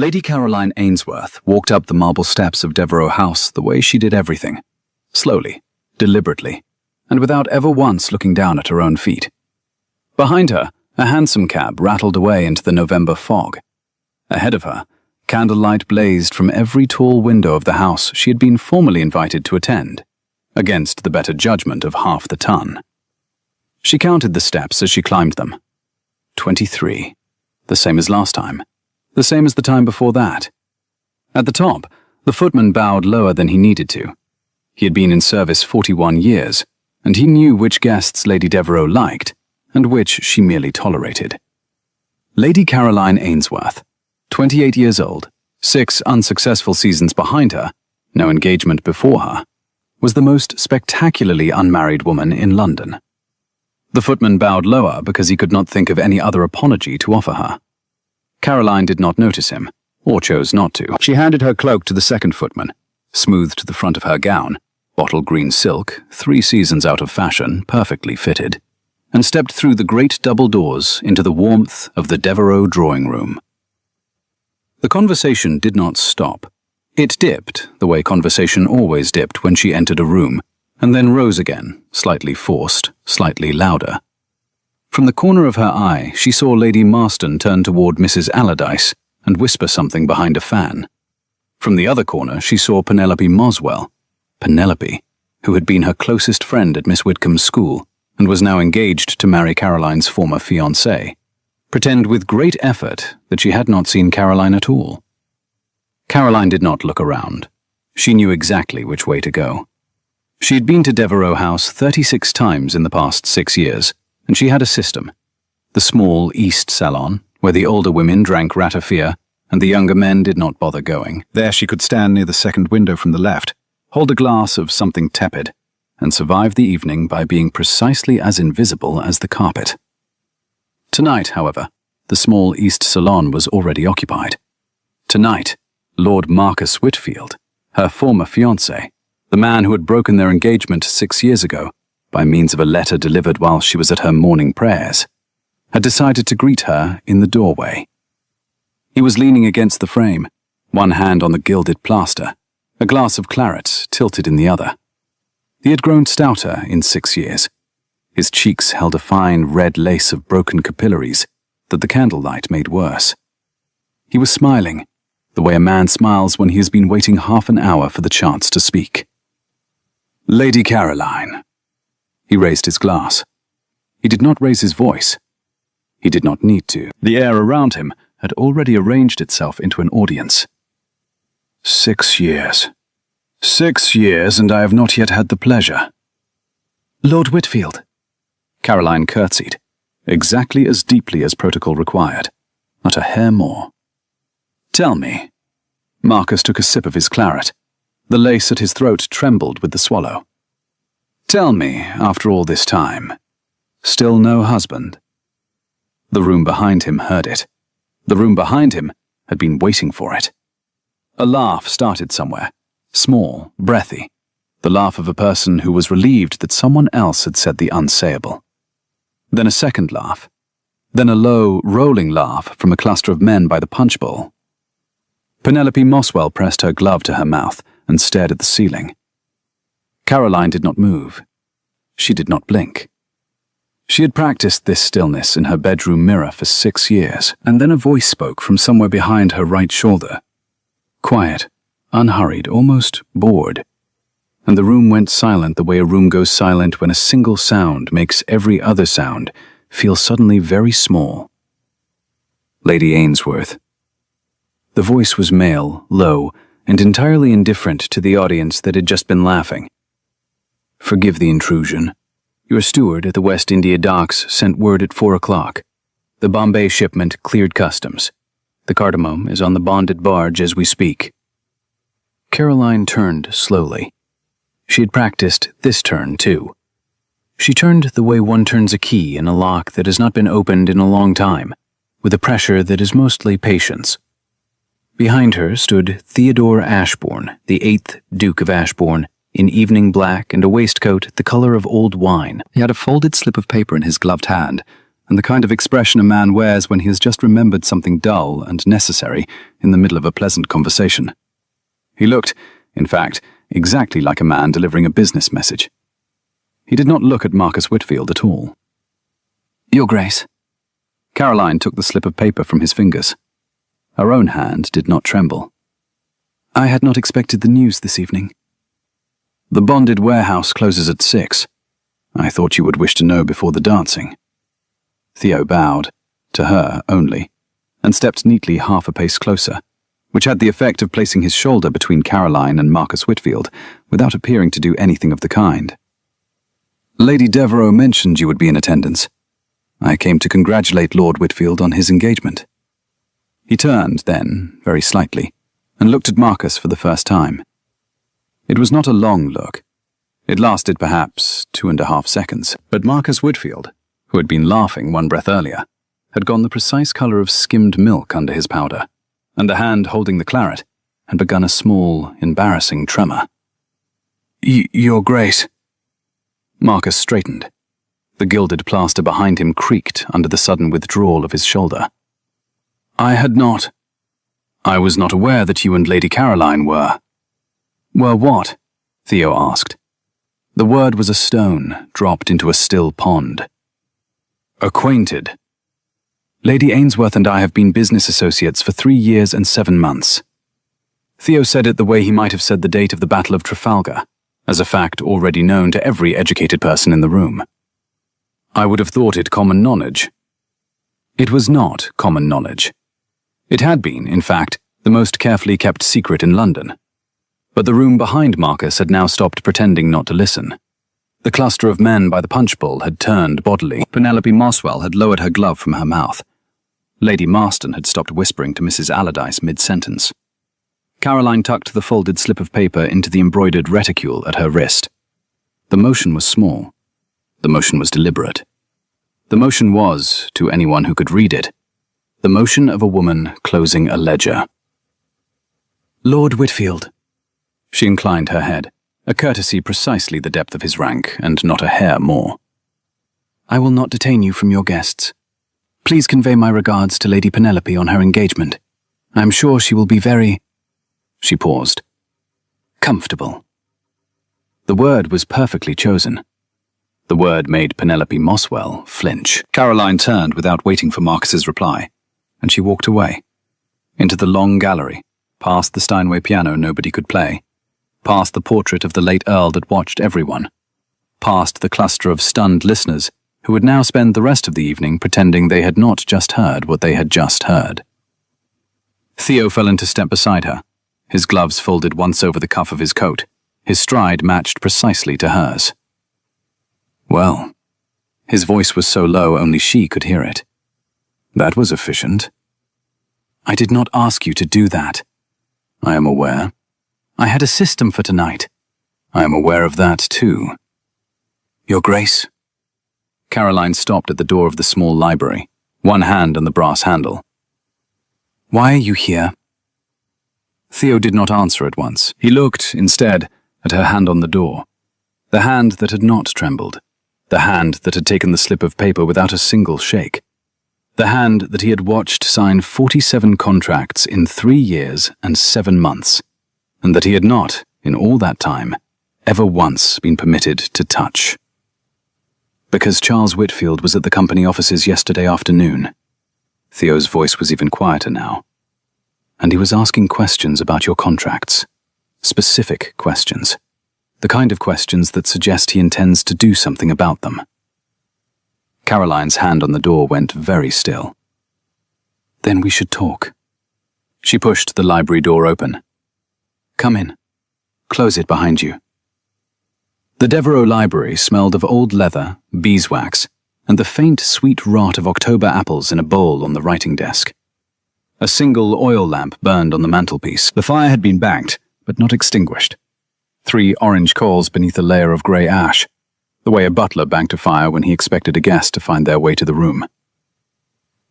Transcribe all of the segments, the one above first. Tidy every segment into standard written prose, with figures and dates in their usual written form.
Lady Caroline Ainsworth walked up the marble steps of Devereux House the way she did everything, slowly, deliberately, and without ever once looking down at her own feet. Behind her, a hansom cab rattled away into the November fog. Ahead of her, candlelight blazed from every tall window of the house she had been formally invited to attend, against the better judgment of half the ton. She counted the steps as she climbed them. 23. The same as last time. The same as the time before that. At the top, the footman bowed lower than he needed to. He had been in service 41 years, and he knew which guests Lady Devereux liked, and which she merely tolerated. Lady Caroline Ainsworth, 28 years old, 6 unsuccessful seasons behind her, no engagement before her, was the most spectacularly unmarried woman in London. The footman bowed lower because he could not think of any other apology to offer her. Caroline did not notice him, or chose not to. She handed her cloak to the second footman, smoothed the front of her gown, bottle green silk, 3 seasons out of fashion, perfectly fitted, and stepped through the great double doors into the warmth of the Devereux drawing room. The conversation did not stop. It dipped, the way conversation always dipped when she entered a room, and then rose again, slightly forced, slightly louder. From the corner of her eye, she saw Lady Marston turn toward Mrs. Allardyce and whisper something behind a fan. From the other corner, she saw Penelope Moswell, Penelope, who had been her closest friend at Miss Whitcomb's school and was now engaged to marry Caroline's former fiancé, pretend with great effort that she had not seen Caroline at all. Caroline did not look around. She knew exactly which way to go. She had been to Devereux House 36 times in the past 6 years, and she had a system. The small East Salon, where the older women drank ratafia and the younger men did not bother going. There she could stand near the second window from the left, hold a glass of something tepid, and survive the evening by being precisely as invisible as the carpet. Tonight, however, the small East Salon was already occupied. Tonight, Lord Marcus Whitfield, her former fiancé, the man who had broken their engagement 6 years ago by means of a letter delivered while she was at her morning prayers, had decided to greet her in the doorway. He was leaning against the frame, one hand on the gilded plaster, a glass of claret tilted in the other. He had grown stouter in 6 years. His cheeks held a fine red lace of broken capillaries that the candlelight made worse. He was smiling, the way a man smiles when he has been waiting half an hour for the chance to speak. "Lady Caroline." He raised his glass. He did not raise his voice. He did not need to. The air around him had already arranged itself into an audience. 6 years. 6 years, and I have not yet had the pleasure. "Lord Whitfield." Caroline curtsied, exactly as deeply as protocol required, not a hair more. "Tell me." Marcus took a sip of his claret. The lace at his throat trembled with the swallow. "Tell me, after all this time, still no husband?" The room behind him heard it. The room behind him had been waiting for it. A laugh started somewhere, small, breathy, the laugh of a person who was relieved that someone else had said the unsayable. Then a second laugh. Then a low, rolling laugh from a cluster of men by the punch bowl. Penelope Moswell pressed her glove to her mouth and stared at the ceiling. Caroline did not move. She did not blink. She had practiced this stillness in her bedroom mirror for 6 years, and then a voice spoke from somewhere behind her right shoulder. Quiet, unhurried, almost bored. And the room went silent the way a room goes silent when a single sound makes every other sound feel suddenly very small. "Lady Ainsworth." The voice was male, low, and entirely indifferent to the audience that had just been laughing. "Forgive the intrusion. Your steward at the West India docks sent word at 4 o'clock. The Bombay shipment cleared customs. The cardamom is on the bonded barge as we speak." Caroline turned slowly. She had practiced this turn, too. She turned the way one turns a key in a lock that has not been opened in a long time, with a pressure that is mostly patience. Behind her stood Theodore Ashbourne, the 8th Duke of Ashbourne, in evening black and a waistcoat the color of old wine. He had a folded slip of paper in his gloved hand, and the kind of expression a man wears when he has just remembered something dull and necessary in the middle of a pleasant conversation. He looked, in fact, exactly like a man delivering a business message. He did not look at Marcus Whitfield at all. "Your Grace." Caroline took the slip of paper from his fingers. Her own hand did not tremble. "I had not expected the news this evening." "The bonded warehouse closes at 6. I thought you would wish to know before the dancing." Theo bowed, to her only, and stepped neatly half a pace closer, which had the effect of placing his shoulder between Caroline and Marcus Whitfield, without appearing to do anything of the kind. "Lady Devereux mentioned you would be in attendance. I came to congratulate Lord Whitfield on his engagement." He turned then, very slightly, and looked at Marcus for the first time. It was not a long look. It lasted perhaps 2.5 seconds, but Marcus Whitfield, who had been laughing one breath earlier, had gone the precise colour of skimmed milk under his powder, and the hand holding the claret had begun a small, embarrassing tremor. Your Grace." Marcus straightened. The gilded plaster behind him creaked under the sudden withdrawal of his shoulder. "I was not aware that you and Lady Caroline were." "Were what?" Theo asked. The word was a stone dropped into a still pond. "Acquainted. Lady Ainsworth and I have been business associates for 3 years and 7 months." Theo said it the way he might have said the date of the Battle of Trafalgar, as a fact already known to every educated person in the room. I would have thought it common knowledge. It was not common knowledge. It had been, in fact, the most carefully kept secret in London. But the room behind Marcus had now stopped pretending not to listen. The cluster of men by the punch bowl had turned bodily. Penelope Moswell had lowered her glove from her mouth. Lady Marston had stopped whispering to Mrs. Allardyce mid-sentence. Caroline tucked the folded slip of paper into the embroidered reticule at her wrist. The motion was small. The motion was deliberate. The motion was, to anyone who could read it, the motion of a woman closing a ledger. "Lord Whitfield." She inclined her head, a courtesy precisely the depth of his rank, and not a hair more. "I will not detain you from your guests. Please convey my regards to Lady Penelope on her engagement. I am sure she will be very—" She paused. "Comfortable." The word was perfectly chosen. The word made Penelope Moswell flinch. Caroline turned without waiting for Marcus's reply, and she walked away. Into the long gallery, past the Steinway piano nobody could play, past the portrait of the late Earl that watched everyone, past the cluster of stunned listeners who would now spend the rest of the evening pretending they had not just heard what they had just heard. Theo fell into step beside her, his gloves folded once over the cuff of his coat, his stride matched precisely to hers. "Well," his voice was so low only she could hear it. "That was efficient." "I did not ask you to do that." "I am aware." "I had a system for tonight." "I am aware of that too." "Your Grace." Caroline stopped at the door of the small library, one hand on the brass handle. "Why are you here?" Theo did not answer at once. He looked, instead, at her hand on the door, the hand that had not trembled, the hand that had taken the slip of paper without a single shake, the hand that he had watched sign 47 contracts in 3 years and 7 months, and that he had not, in all that time, ever once been permitted to touch. "Because Charles Whitfield was at the company offices yesterday afternoon." Theo's voice was even quieter now. "And he was asking questions about your contracts. Specific questions. The kind of questions that suggest he intends to do something about them." Caroline's hand on the door went very still. "Then we should talk." She pushed the library door open. "Come in. Close it behind you." The Devereux Library smelled of old leather, beeswax, and the faint, sweet rot of October apples in a bowl on the writing desk. A single oil lamp burned on the mantelpiece. The fire had been banked, but not extinguished. 3 orange coals beneath a layer of grey ash, the way a butler banked a fire when he expected a guest to find their way to the room.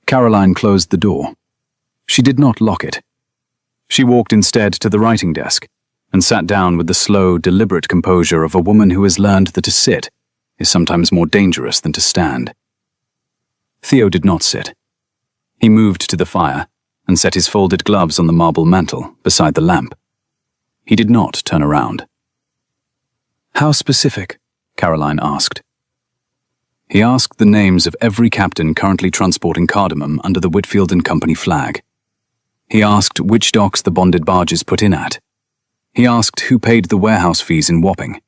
Caroline closed the door. She did not lock it. She walked instead to the writing desk, and sat down with the slow, deliberate composure of a woman who has learned that to sit is sometimes more dangerous than to stand. Theo did not sit. He moved to the fire and set his folded gloves on the marble mantel beside the lamp. He did not turn around. "How specific?" Caroline asked. He asked the names of every captain currently transporting cardamom under the Whitfield and Company flag. He asked which docks the bonded barges put in at. He asked who paid the warehouse fees in Wapping.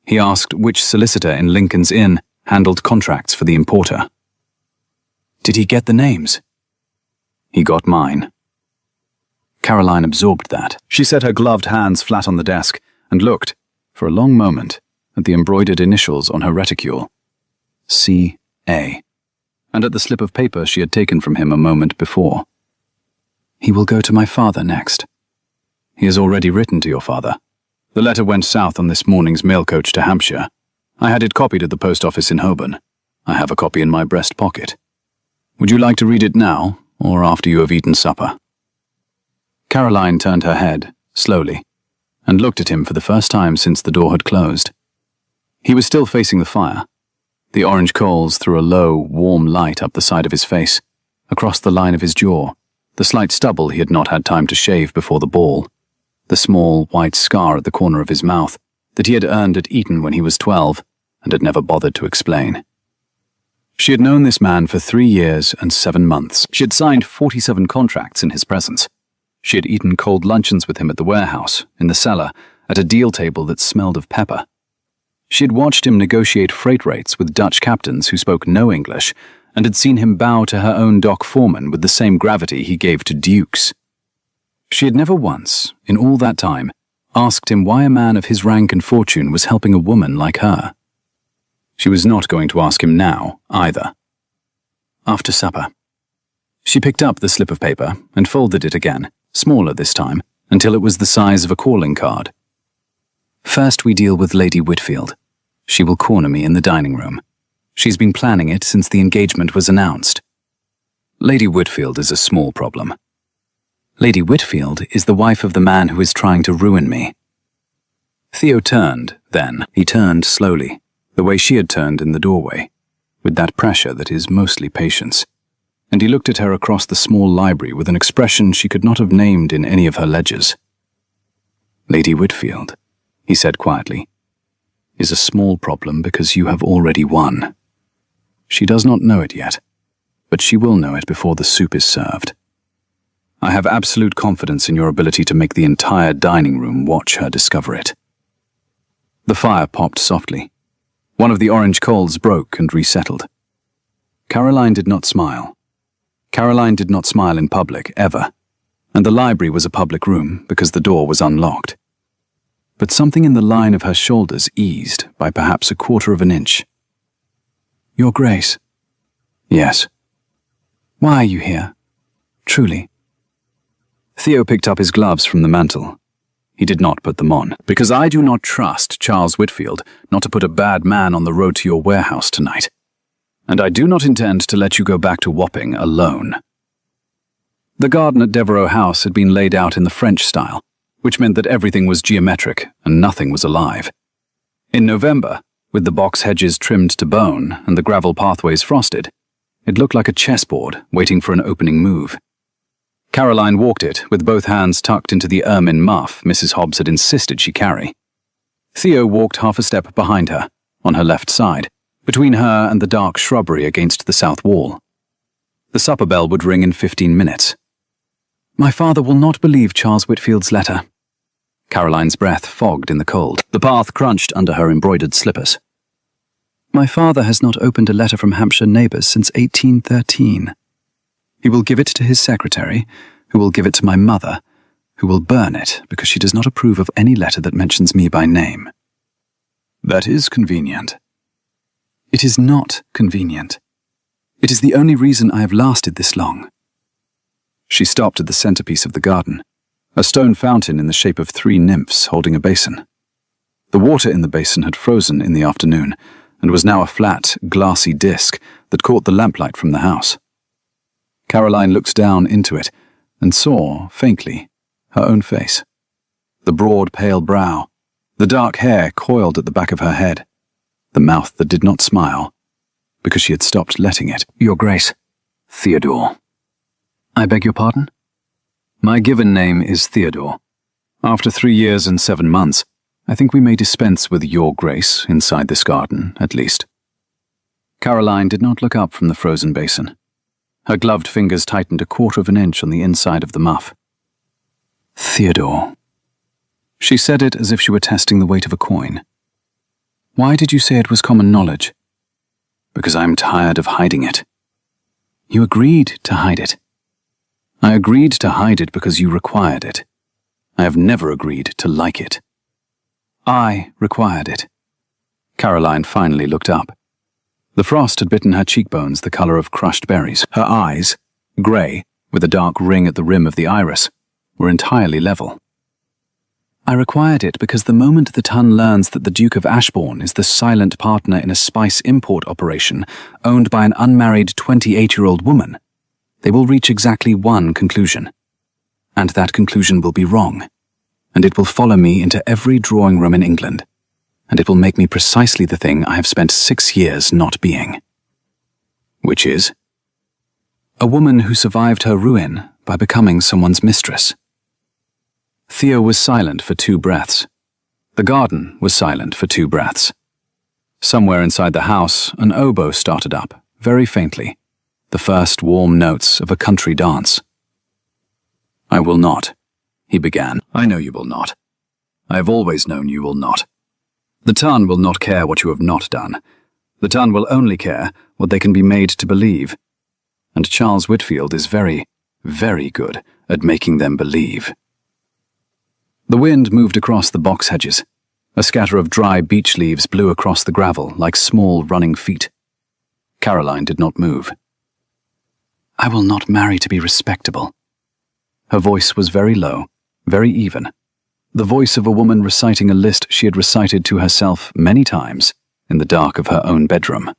He asked which solicitor in Lincoln's Inn handled contracts for the importer. Did he get the names? He got mine. Caroline absorbed that. She set her gloved hands flat on the desk and looked, for a long moment, at the embroidered initials on her reticule. C.A. and at the slip of paper she had taken from him a moment before. He will go to my father next. He has already written to your father. The letter went south on this morning's mail coach to Hampshire. I had it copied at the post office in Holborn. I have a copy in my breast pocket. Would you like to read it now, or after you have eaten supper? Caroline turned her head, slowly, and looked at him for the first time since the door had closed. He was still facing the fire. The orange coals threw a low, warm light up the side of his face, across the line of his jaw, the slight stubble he had not had time to shave before the ball, the small, white scar at the corner of his mouth that he had earned at Eton when he was 12 and had never bothered to explain. She had known this man for 3 years and 7 months. She had signed 47 contracts in his presence. She had eaten cold luncheons with him at the warehouse, in the cellar, at a deal table that smelled of pepper. She had watched him negotiate freight rates with Dutch captains who spoke no English, and had seen him bow to her own dock foreman with the same gravity he gave to dukes. She had never once, in all that time, asked him why a man of his rank and fortune was helping a woman like her. She was not going to ask him now, either. After supper. She picked up the slip of paper and folded it again, smaller this time, until it was the size of a calling card. First we deal with Lady Whitfield. She will corner me in the dining room. She's been planning it since the engagement was announced. Lady Whitfield is a small problem. Lady Whitfield is the wife of the man who is trying to ruin me. Theo turned, then. He turned slowly, the way she had turned in the doorway, with that pressure that is mostly patience, and he looked at her across the small library with an expression she could not have named in any of her ledgers. Lady Whitfield, he said quietly, is a small problem because you have already won. She does not know it yet, but she will know it before the soup is served. I have absolute confidence in your ability to make the entire dining room watch her discover it. The fire popped softly. One of the orange coals broke and resettled. Caroline did not smile. Caroline did not smile in public, ever, and the library was a public room because the door was unlocked. But something in the line of her shoulders eased by perhaps 1/4 of an inch. Your Grace. Yes. Why are you here? Truly. Theo picked up his gloves from the mantel. He did not put them on, because I do not trust Charles Whitfield not to put a bad man on the road to your warehouse tonight. And I do not intend to let you go back to Wapping alone. The garden at Devereux House had been laid out in the French style, which meant that everything was geometric and nothing was alive. In November, with the box hedges trimmed to bone and the gravel pathways frosted, it looked like a chessboard waiting for an opening move. Caroline walked it with both hands tucked into the ermine muff Mrs. Hobbs had insisted she carry. Theo walked half a step behind her, on her left side, between her and the dark shrubbery against the south wall. The supper bell would ring in 15 minutes. My father will not believe Charles Whitfield's letter. Caroline's breath fogged in the cold. The path crunched under her embroidered slippers. My father has not opened a letter from Hampshire neighbours since 1813. He will give it to his secretary, who will give it to my mother, who will burn it because she does not approve of any letter that mentions me by name. That is convenient. It is not convenient. It is the only reason I have lasted this long. She stopped at the centerpiece of the garden, a stone fountain in the shape of 3 nymphs holding a basin. The water in the basin had frozen in the afternoon and was now a flat, glassy disk that caught the lamplight from the house. Caroline looked down into it and saw, faintly, her own face. The broad, pale brow, the dark hair coiled at the back of her head, the mouth that did not smile, because she had stopped letting it. Your Grace. Theodore. I beg your pardon? My given name is Theodore. After 3 years and 7 months, I think we may dispense with Your Grace inside this garden, at least. Caroline did not look up from the frozen basin. Her gloved fingers tightened 1/4 of an inch on the inside of the muff. Theodore. She said it as if she were testing the weight of a coin. Why did you say it was common knowledge? Because I am tired of hiding it. You agreed to hide it. I agreed to hide it because you required it. I have never agreed to like it. I required it. Caroline finally looked up. The frost had bitten her cheekbones the color of crushed berries. Her eyes, grey, with a dark ring at the rim of the iris, were entirely level. I required it because the moment the Ton learns that the Duke of Ashbourne is the silent partner in a spice import operation owned by an unmarried 28-year-old woman, they will reach exactly one conclusion. And that conclusion will be wrong. And it will follow me into every drawing room in England. And it will make me precisely the thing I have spent 6 years not being. Which is? A woman who survived her ruin by becoming someone's mistress. Theo was silent for 2 breaths. The garden was silent for 2 breaths. Somewhere inside the house, an oboe started up, very faintly, the first warm notes of a country dance. I will not, he began. I know you will not. I have always known you will not. The Ton will not care what you have not done. The Ton will only care what they can be made to believe. And Charles Whitfield is very, very good at making them believe. The wind moved across the box hedges. A scatter of dry beech leaves blew across the gravel like small running feet. Caroline did not move. I will not marry to be respectable. Her voice was very low, very even. The voice of a woman reciting a list she had recited to herself many times in the dark of her own bedroom.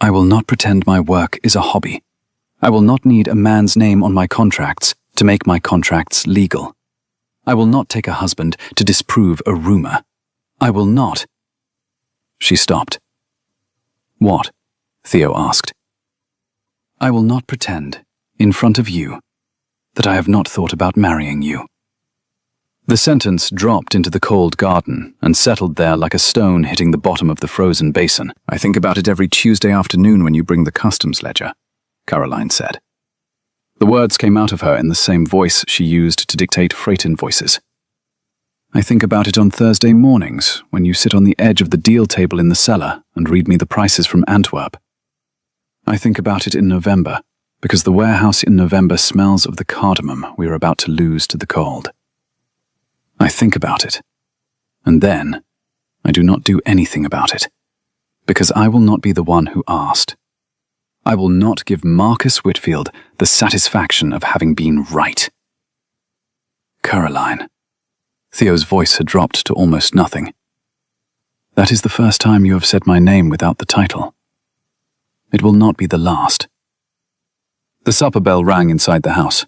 I will not pretend my work is a hobby. I will not need a man's name on my contracts to make my contracts legal. I will not take a husband to disprove a rumor. I will not. She stopped. What? Theo asked. I will not pretend, in front of you, that I have not thought about marrying you. The sentence dropped into the cold garden and settled there like a stone hitting the bottom of the frozen basin. I think about it every Tuesday afternoon when you bring the customs ledger, Caroline said. The words came out of her in the same voice she used to dictate freight invoices. I think about it on Thursday mornings when you sit on the edge of the deal table in the cellar and read me the prices from Antwerp. I think about it in November because the warehouse in November smells of the cardamom we are about to lose to the cold. I think about it, and then I do not do anything about it, because I will not be the one who asked. I will not give Marcus Whitfield the satisfaction of having been right. Caroline. Theo's voice had dropped to almost nothing. That is the first time you have said my name without the title. It will not be the last. The supper bell rang inside the house.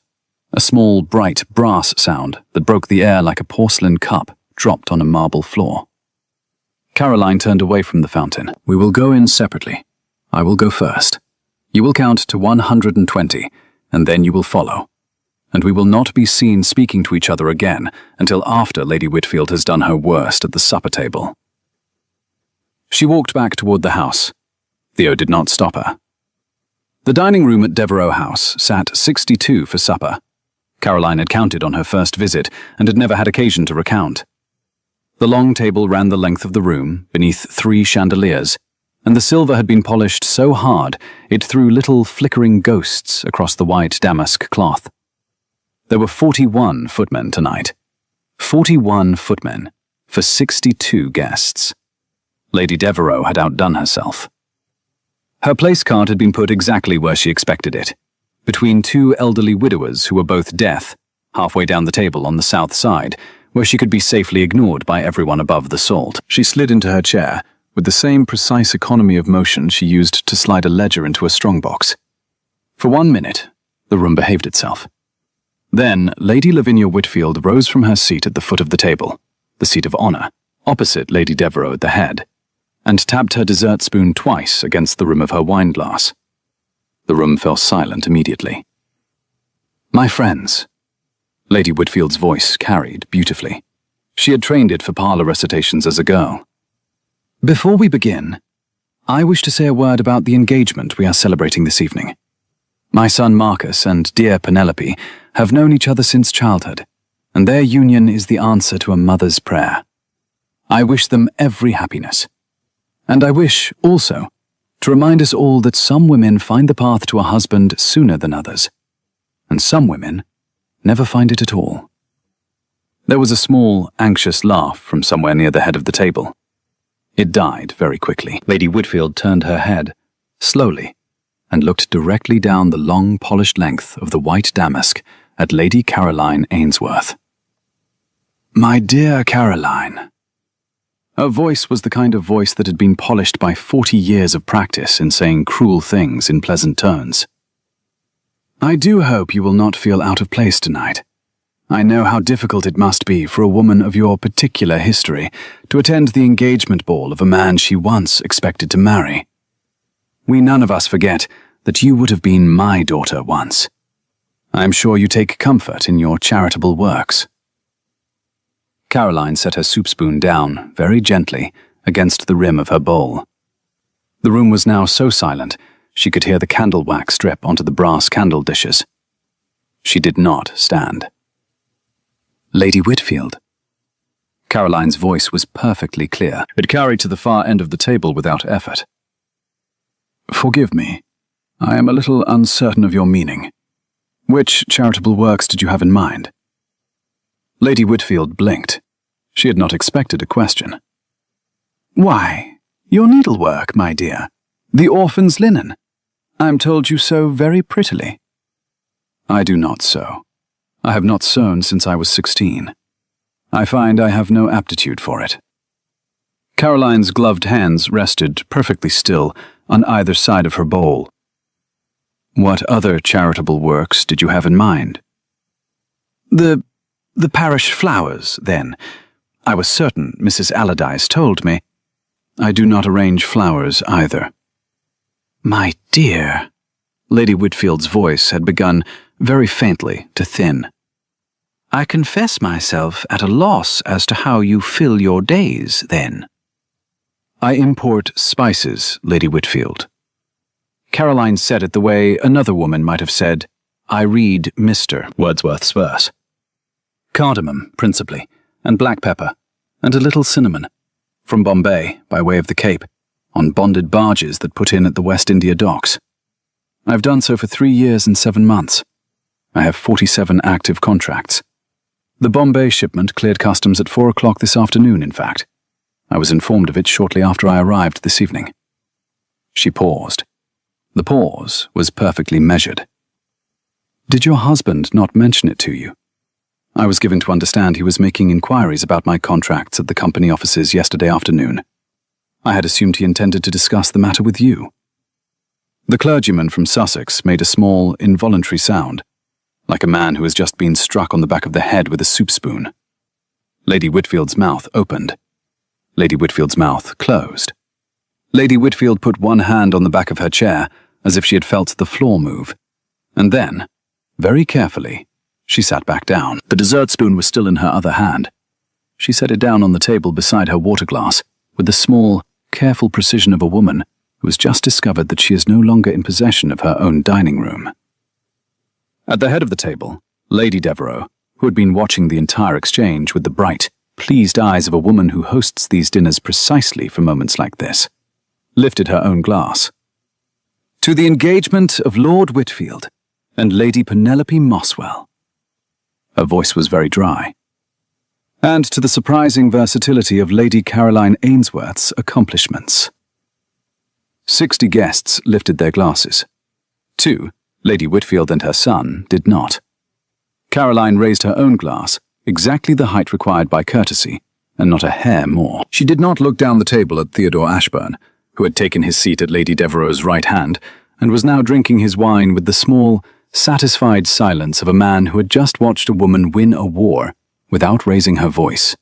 A small, bright brass sound that broke the air like a porcelain cup dropped on a marble floor. Caroline turned away from the fountain. We will go in separately. I will go first. You will count to 120, and then you will follow. And we will not be seen speaking to each other again until after Lady Whitfield has done her worst at the supper table. She walked back toward the house. Theo did not stop her. The dining room at Devereux House sat 62 for supper. Caroline had counted on her first visit and had never had occasion to recount. The long table ran the length of the room, beneath 3 chandeliers, and the silver had been polished so hard it threw little flickering ghosts across the white damask cloth. There were 41 footmen tonight. 41 footmen for 62 guests. Lady Devereux had outdone herself. Her place card had been put exactly where she expected it, between 2 elderly widowers who were both deaf, halfway down the table on the south side, where she could be safely ignored by everyone above the salt. She slid into her chair, with the same precise economy of motion she used to slide a ledger into a strongbox. For 1 minute, the room behaved itself. Then Lady Lavinia Whitfield rose from her seat at the foot of the table, the seat of honor, opposite Lady Devereux at the head, and tapped her dessert spoon twice against the rim of her wine glass. The room fell silent immediately. "My friends," Lady Whitfield's voice carried beautifully. She had trained it for parlor recitations as a girl. "Before we begin, I wish to say a word about the engagement we are celebrating this evening. My son Marcus and dear Penelope have known each other since childhood, and their union is the answer to a mother's prayer. I wish them every happiness. And I wish, also, to remind us all that some women find the path to a husband sooner than others, and some women never find it at all." There was a small, anxious laugh from somewhere near the head of the table. It died very quickly. Lady Whitfield turned her head, slowly, and looked directly down the long, polished length of the white damask at Lady Caroline Ainsworth. "My dear Caroline." Her voice was the kind of voice that had been polished by 40 years of practice in saying cruel things in pleasant tones. "I do hope you will not feel out of place tonight. I know how difficult it must be for a woman of your particular history to attend the engagement ball of a man she once expected to marry. We none of us forget that you would have been my daughter once. I am sure you take comfort in your charitable works." Caroline set her soup spoon down, very gently, against the rim of her bowl. The room was now so silent she could hear the candle wax drip onto the brass candle dishes. She did not stand. "Lady Whitfield." Caroline's voice was perfectly clear. It carried to the far end of the table without effort. "Forgive me. I am a little uncertain of your meaning. Which charitable works did you have in mind?" Lady Whitfield blinked. She had not expected a question. "Why, your needlework, my dear. The orphan's linen. I'm told you sew very prettily." "I do not sew. I have not sewn since I was 16. I find I have no aptitude for it." Caroline's gloved hands rested perfectly still on either side of her bowl. "What other charitable works did you have in mind?" The parish flowers, then. I was certain Mrs. Allardyce told me. I do not arrange flowers either." "My dear," Lady Whitfield's voice had begun very faintly to thin. "I confess myself at a loss as to how you fill your days, then." "I import spices, Lady Whitfield." Caroline said it the way another woman might have said, "I read Mr. Wordsworth's verse." "Cardamom, principally, and black pepper, and a little cinnamon, from Bombay, by way of the Cape, on bonded barges that put in at the West India docks. I've done so for 3 years and 7 months. I have 47 active contracts. The Bombay shipment cleared customs at 4 o'clock this afternoon, in fact. I was informed of it shortly after I arrived this evening." She paused. The pause was perfectly measured. "Did your husband not mention it to you? I was given to understand he was making inquiries about my contracts at the company offices yesterday afternoon. I had assumed he intended to discuss the matter with you." The clergyman from Sussex made a small, involuntary sound, like a man who has just been struck on the back of the head with a soup spoon. Lady Whitfield's mouth opened. Lady Whitfield's mouth closed. Lady Whitfield put one hand on the back of her chair, as if she had felt the floor move, and then, very carefully, she sat back down. The dessert spoon was still in her other hand. She set it down on the table beside her water glass, with the small, careful precision of a woman who has just discovered that she is no longer in possession of her own dining room. At the head of the table, Lady Devereux, who had been watching the entire exchange with the bright, pleased eyes of a woman who hosts these dinners precisely for moments like this, lifted her own glass. "To the engagement of Lord Whitfield and Lady Penelope Moswell." Her voice was very dry. "And to the surprising versatility of Lady Caroline Ainsworth's accomplishments." 60 guests lifted their glasses. 2, Lady Whitfield and her son, did not. Caroline raised her own glass, exactly the height required by courtesy, and not a hair more. She did not look down the table at Theodore Ashburn, who had taken his seat at Lady Devereux's right hand, and was now drinking his wine with the small, satisfied silence of a man who had just watched a woman win a war without raising her voice.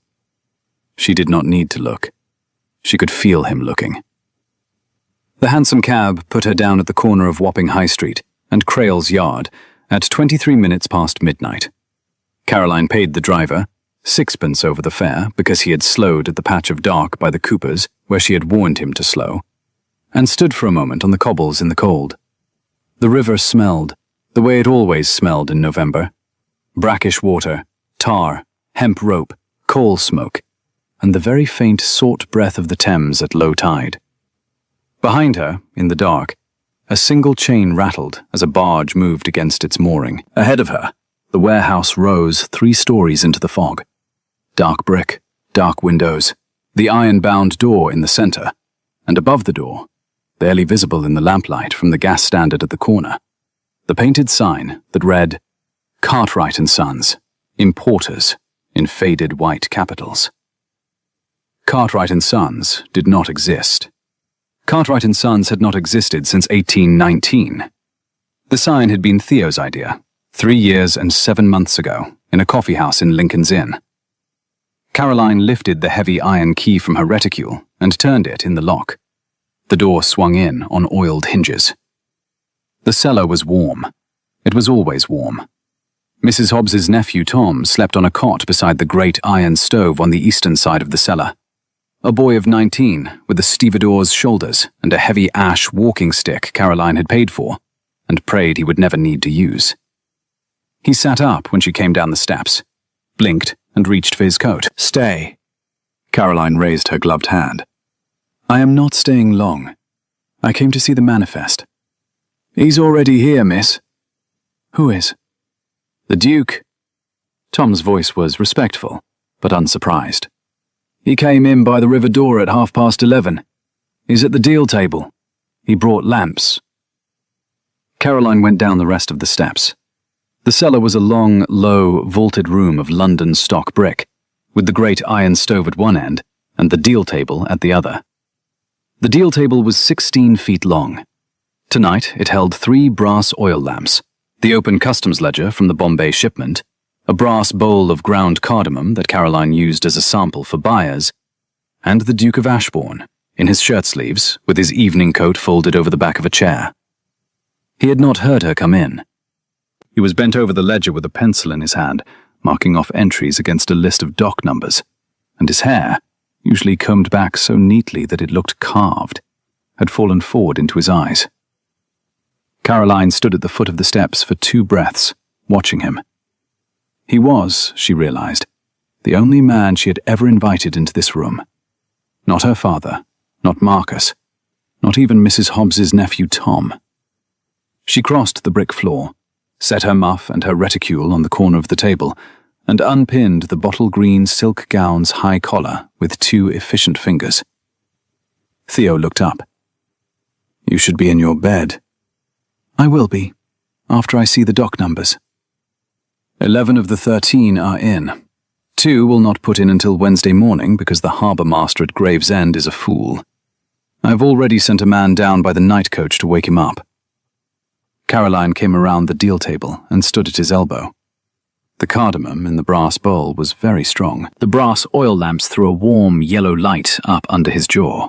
She did not need to look. She could feel him looking. The hansom cab put her down at the corner of Wapping High Street and Crail's Yard at 23 minutes past midnight. Caroline paid the driver, 6pence over the fare because he had slowed at the patch of dark by the Coopers where she had warned him to slow, and stood for a moment on the cobbles in the cold. The river smelled, the way it always smelled in November. Brackish water, tar, hemp rope, coal smoke, and the very faint salt breath of the Thames at low tide. Behind her, in the dark, a single chain rattled as a barge moved against its mooring. Ahead of her, the warehouse rose 3 stories into the fog. Dark brick, dark windows, the iron-bound door in the center, and above the door, barely visible in the lamplight from the gas standard at the corner, the painted sign that read, Cartwright & Sons, Importers, in faded white capitals. Cartwright & Sons did not exist. Cartwright & Sons had not existed since 1819. The sign had been Theo's idea, 3 years and 7 months ago, in a coffeehouse in Lincoln's Inn. Caroline lifted the heavy iron key from her reticule and turned it in the lock. The door swung in on oiled hinges. The cellar was warm. It was always warm. Mrs. Hobbs's nephew Tom slept on a cot beside the great iron stove on the eastern side of the cellar. A boy of 19, with a stevedore's shoulders and a heavy ash walking stick Caroline had paid for, and prayed he would never need to use. He sat up when she came down the steps, blinked, and reached for his coat. "Stay." Caroline raised her gloved hand. "I am not staying long. I came to see the manifest." "He's already here, miss." "Who is?" "The Duke." Tom's voice was respectful, but unsurprised. "He came in by the river door at 11:30. He's at the deal table. He brought lamps." Caroline went down the rest of the steps. The cellar was a long, low, vaulted room of London stock brick, with the great iron stove at one end and the deal table at the other. The deal table was 16 feet long. Tonight it held 3 brass oil lamps, the open customs ledger from the Bombay shipment, a brass bowl of ground cardamom that Caroline used as a sample for buyers, and the Duke of Ashbourne, in his shirt sleeves, with his evening coat folded over the back of a chair. He had not heard her come in. He was bent over the ledger with a pencil in his hand, marking off entries against a list of dock numbers, and his hair, usually combed back so neatly that it looked carved, had fallen forward into his eyes. Caroline stood at the foot of the steps for 2 breaths, watching him. He was, she realized, the only man she had ever invited into this room. Not her father, not Marcus, not even Mrs. Hobbs's nephew Tom. She crossed the brick floor, set her muff and her reticule on the corner of the table, and unpinned the bottle-green silk gown's high collar with 2 efficient fingers. Theo looked up. "You should be in your bed." "I will be, after I see the dock numbers." 11 of the 13 are in. 2 will not put in until Wednesday morning because the harbour master at Gravesend is a fool. I've already sent a man down by the night coach to wake him up. Caroline came around the deal table and stood at his elbow. The cardamom in the brass bowl was very strong. The brass oil lamps threw a warm yellow light up under his jaw.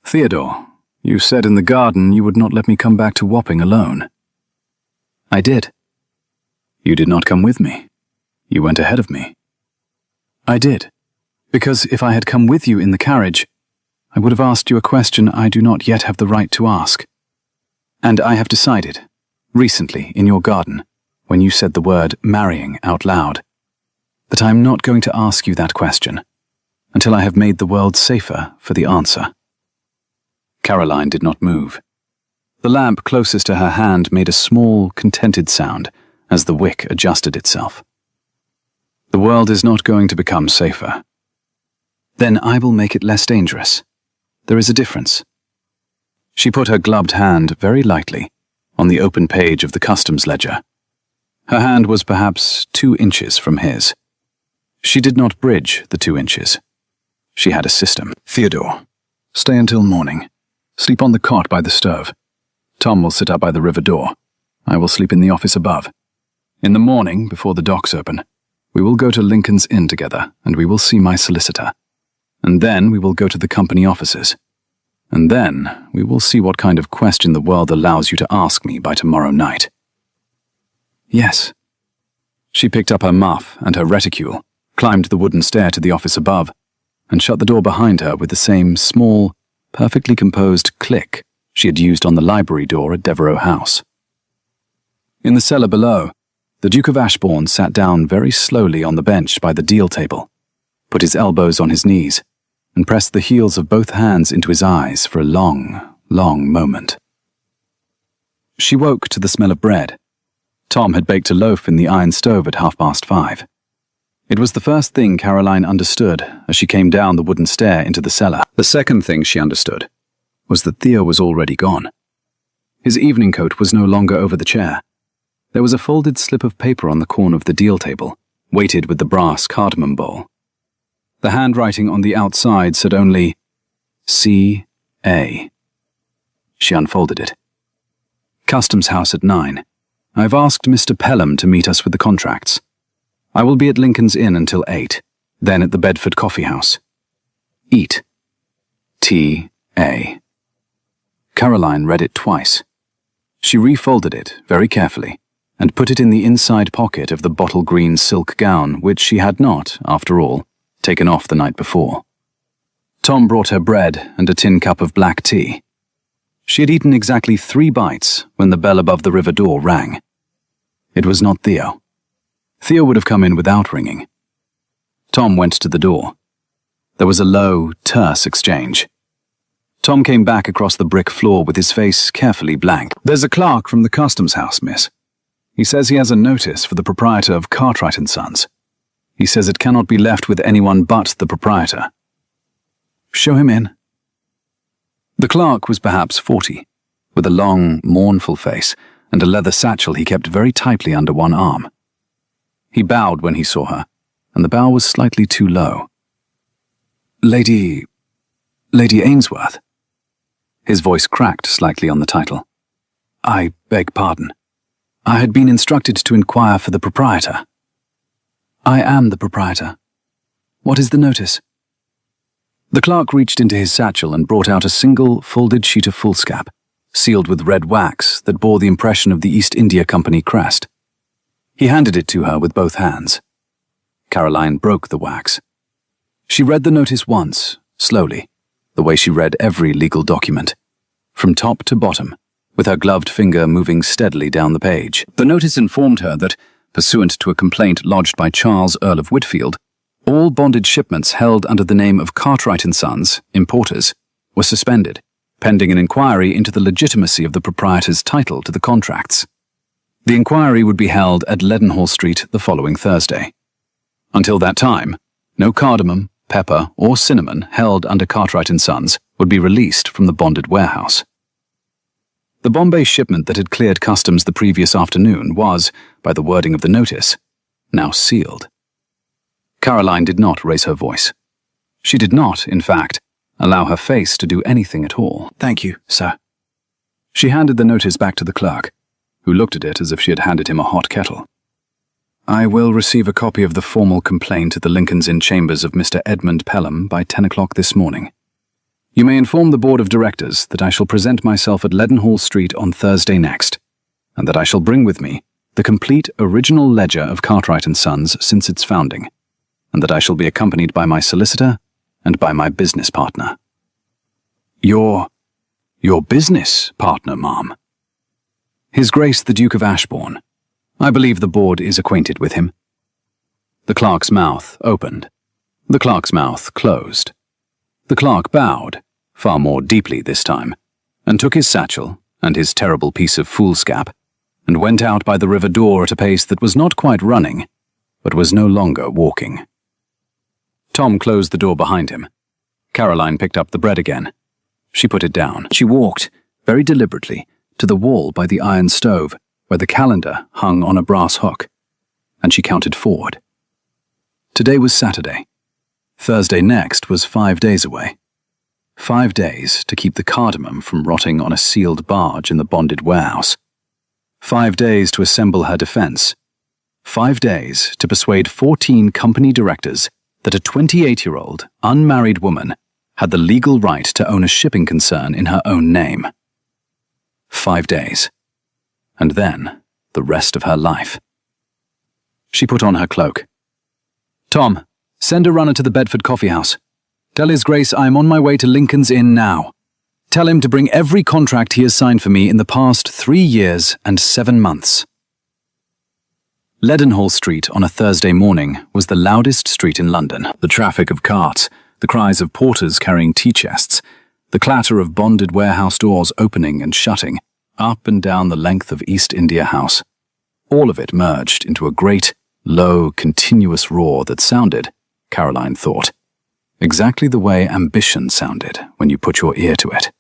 "Theodore, you said in the garden you would not let me come back to Wapping alone." "I did." "You did not come with me. You went ahead of me." "I did, because if I had come with you in the carriage, I would have asked you a question I do not yet have the right to ask. And I have decided, recently in your garden, when you said the word marrying out loud, that I am not going to ask you that question until I have made the world safer for the answer." Caroline did not move. The lamp closest to her hand made a small, contented sound as the wick adjusted itself. "The world is not going to become safer." "Then I will make it less dangerous. There is a difference." She put her gloved hand very lightly on the open page of the customs ledger. Her hand was perhaps 2 inches from his. She did not bridge the 2 inches. She had a system. "Theodore, stay until morning. Sleep on the cot by the stove. Tom will sit up by the river door. I will sleep in the office above. In the morning, before the docks open, we will go to Lincoln's Inn together, and we will see my solicitor. And then we will go to the company offices. And then we will see what kind of question the world allows you to ask me by tomorrow night. Yes. She picked up her muff and her reticule, climbed the wooden stair to the office above, and shut the door behind her with the same small, perfectly composed click she had used on the library door at Devereux House. In the cellar below, the Duke of Ashbourne sat down very slowly on the bench by the deal table, put his elbows on his knees, and pressed the heels of both hands into his eyes for a long, long moment. She woke to the smell of bread. Tom had baked a loaf in the iron stove at 5:30. It was the first thing Caroline understood as she came down the wooden stair into the cellar. The second thing she understood was that Theo was already gone. His evening coat was no longer over the chair. There was a folded slip of paper on the corner of the deal table, weighted with the brass cardamom bowl. The handwriting on the outside said only, C.A. She unfolded it. Customs House at 9. I've asked Mr. Pelham to meet us with the contracts. I will be at Lincoln's Inn until 8, then at the Bedford Coffee House. Eat. T.A. Caroline read it twice. She refolded it very carefully and put it in the inside pocket of the bottle green silk gown which she had not, after all, taken off the night before. Tom brought her bread and a tin cup of black tea. She had eaten exactly 3 bites when the bell above the river door rang. It was not Theo. Theo would have come in without ringing. Tom went to the door. There was a low, terse exchange. Tom came back across the brick floor with his face carefully blank. There's a clerk from the Customs House, miss. He says he has a notice for the proprietor of Cartwright & Sons. He says it cannot be left with anyone but the proprietor. Show him in. The clerk was perhaps 40, with a long, mournful face and a leather satchel he kept very tightly under one arm. He bowed when he saw her, and the bow was slightly too low. Lady Ainsworth. His voice cracked slightly on the title. I beg pardon. I had been instructed to inquire for the proprietor. I am the proprietor. What is the notice? The clerk reached into his satchel and brought out a single folded sheet of foolscap, sealed with red wax that bore the impression of the East India Company crest. He handed it to her with both hands. Caroline broke the wax. She read the notice once, slowly, the way she read every legal document, from top to bottom, with her gloved finger moving steadily down the page. The notice informed her that, pursuant to a complaint lodged by Charles, Earl of Whitfield, all bonded shipments held under the name of Cartwright & Sons, importers, were suspended, pending an inquiry into the legitimacy of the proprietor's title to the contracts. The inquiry would be held at Leadenhall Street the following Thursday. Until that time, no cardamom, pepper, or cinnamon held under Cartwright & Sons would be released from the bonded warehouse. The Bombay shipment that had cleared customs the previous afternoon was, by the wording of the notice, now sealed. Caroline did not raise her voice. She did not, in fact, allow her face to do anything at all. Thank you, sir. She handed the notice back to the clerk, who looked at it as if she had handed him a hot kettle. I will receive a copy of the formal complaint at the Lincoln's Inn chambers of Mr. Edmund Pelham by 10 o'clock this morning. You may inform the Board of Directors that I shall present myself at Leadenhall Street on Thursday next, and that I shall bring with me the complete original ledger of Cartwright & Sons since its founding, and that I shall be accompanied by my solicitor and by my business partner. Your business partner, ma'am? His Grace the Duke of Ashbourne. I believe the board is acquainted with him. The clerk's mouth opened. The clerk's mouth closed. The clerk bowed, far more deeply this time, and took his satchel and his terrible piece of foolscap, and went out by the river door at a pace that was not quite running, but was no longer walking. Tom closed the door behind him. Caroline picked up the bread again. She put it down. She walked, very deliberately, to the wall by the iron stove, where the calendar hung on a brass hook, and she counted forward. Today was Saturday. Thursday next was 5 days away. 5 days to keep the cardamom from rotting on a sealed barge in the bonded warehouse. 5 days to assemble her defense. 5 days to persuade 14 company directors that a 28-year-old, unmarried woman had the legal right to own a shipping concern in her own name. 5 days. And then, the rest of her life. She put on her cloak. "Tom, send a runner to the Bedford Coffee House. Tell His Grace I am on my way to Lincoln's Inn now. Tell him to bring every contract he has signed for me in the past 3 years and 7 months." Leadenhall Street on a Thursday morning was the loudest street in London. The traffic of carts, the cries of porters carrying tea chests, the clatter of bonded warehouse doors opening and shutting, up and down the length of East India House. All of it merged into a great, low, continuous roar that sounded, Caroline thought, exactly the way ambition sounded when you put your ear to it.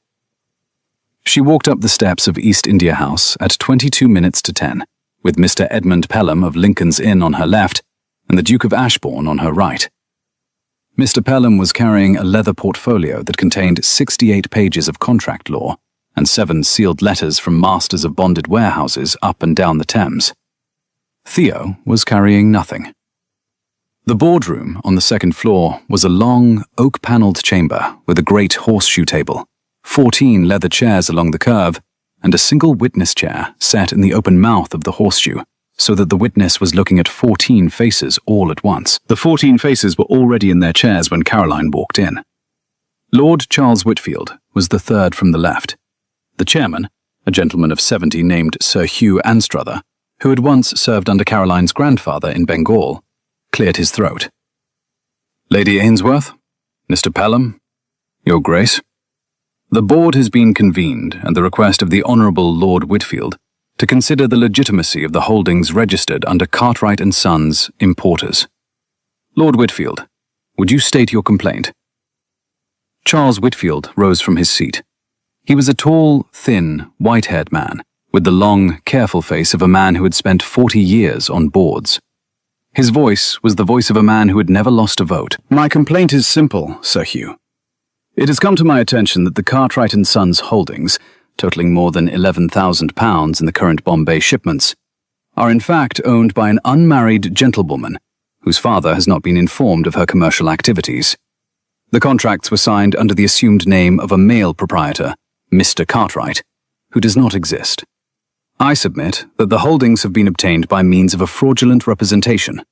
She walked up the steps of East India House at 22 minutes to 10, with Mr. Edmund Pelham of Lincoln's Inn on her left and the Duke of Ashbourne on her right. Mr. Pelham was carrying a leather portfolio that contained 68 pages of contract law and 7 sealed letters from masters of bonded warehouses up and down the Thames. Theo was carrying nothing. The boardroom on the second floor was a long, oak-panelled chamber with a great horseshoe table, 14 leather chairs along the curve, and a single witness chair set in the open mouth of the horseshoe, so that the witness was looking at 14 faces all at once. The 14 faces were already in their chairs when Caroline walked in. Lord Charles Whitfield was the third from the left. The chairman, a gentleman of 70 named Sir Hugh Anstruther, who had once served under Caroline's grandfather in Bengal, cleared his throat. "Lady Ainsworth, Mr. Pelham, Your Grace. The board has been convened at the request of the Honourable Lord Whitfield to consider the legitimacy of the holdings registered under Cartwright & Sons, Importers. Lord Whitfield, would you state your complaint?" Charles Whitfield rose from his seat. He was a tall, thin, white-haired man, with the long, careful face of a man who had spent 40 years on boards. His voice was the voice of a man who had never lost a vote. "My complaint is simple, Sir Hugh. It has come to my attention that the Cartwright & Sons holdings, totaling more than £11,000 in the current Bombay shipments, are in fact owned by an unmarried gentlewoman whose father has not been informed of her commercial activities. The contracts were signed under the assumed name of a male proprietor, Mr. Cartwright, who does not exist. I submit that the holdings have been obtained by means of a fraudulent representation,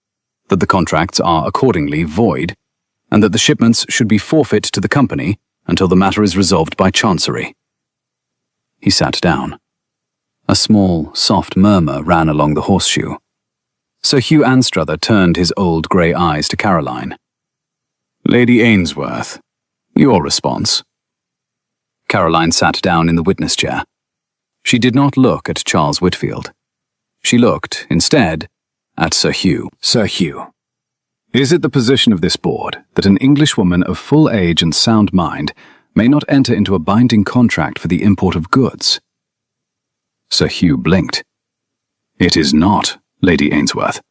that the contracts are accordingly void, and that the shipments should be forfeit to the company until the matter is resolved by Chancery." He sat down. A small, soft murmur ran along the horseshoe. Sir Hugh Anstruther turned his old grey eyes to Caroline. "Lady Ainsworth, your response?" Caroline sat down in the witness chair. She did not look at Charles Whitfield. She looked, instead, at Sir Hugh. "Sir Hugh, is it the position of this board that an Englishwoman of full age and sound mind may not enter into a binding contract for the import of goods?" Sir Hugh blinked. "It is not, Lady Ainsworth."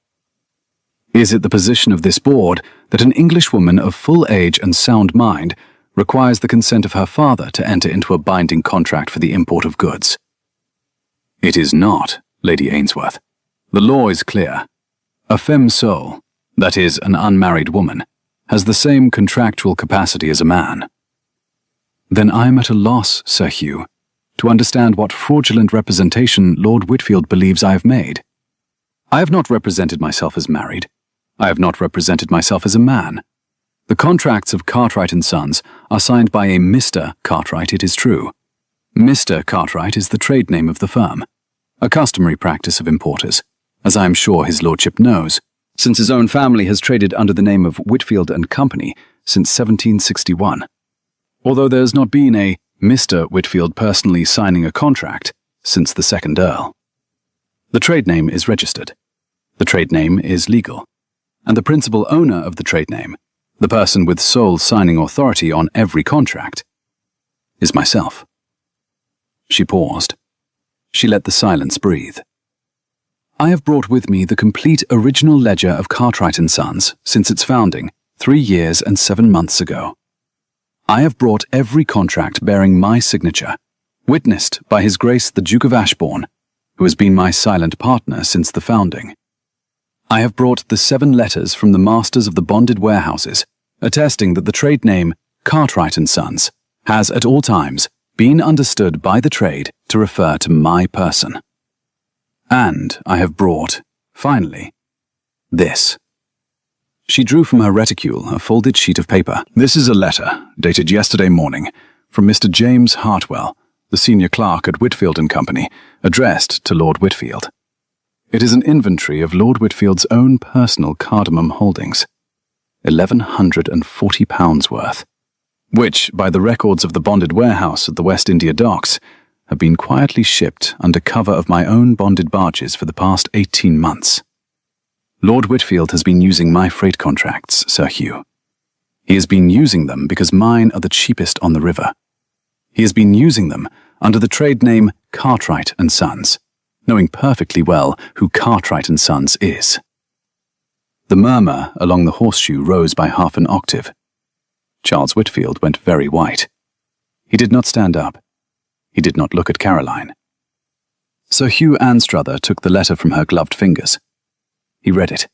"Is it the position of this board that an Englishwoman of full age and sound mind requires the consent of her father to enter into a binding contract for the import of goods?" "It is not, Lady Ainsworth. The law is clear. A femme sole, that is, an unmarried woman, has the same contractual capacity as a man." "Then I am at a loss, Sir Hugh, to understand what fraudulent representation Lord Whitfield believes I have made. I have not represented myself as married. I have not represented myself as a man. The contracts of Cartwright & Sons are signed by a Mr. Cartwright, it is true. Mr. Cartwright is the trade name of the firm, a customary practice of importers, as I am sure his lordship knows, since his own family has traded under the name of Whitfield & Company since 1761. Although there has not been a Mr. Whitfield personally signing a contract since the second Earl. The trade name is registered. The trade name is legal. And the principal owner of the trade name, the person with sole signing authority on every contract, is myself." She paused. She let the silence breathe. "I have brought with me the complete original ledger of Cartwright & Sons since its founding 3 years and 7 months ago. I have brought every contract bearing my signature, witnessed by His Grace the Duke of Ashbourne, who has been my silent partner since the founding. I have brought the 7 letters from the masters of the bonded warehouses, attesting that the trade name Cartwright & Sons has at all times been understood by the trade to refer to my person. And I have brought, finally, this. She drew from her reticule a folded sheet of paper. This is a letter, dated yesterday morning, from Mr. James Hartwell, the senior clerk at Whitfield & Company, addressed to Lord Whitfield. It is an inventory of Lord Whitfield's own personal cardamom holdings, £1,140 worth, which, by the records of the bonded warehouse at the West India Docks, have been quietly shipped under cover of my own bonded barges for the past 18 months. Lord Whitfield has been using my freight contracts, Sir Hugh. He has been using them because mine are the cheapest on the river. He has been using them under the trade name Cartwright & Sons, knowing perfectly well who Cartwright & Sons is. The murmur along the horseshoe rose by half an octave. Charles Whitfield went very white. He did not stand up. He did not look at Caroline. Sir Hugh Anstruther took the letter from her gloved fingers. He read it.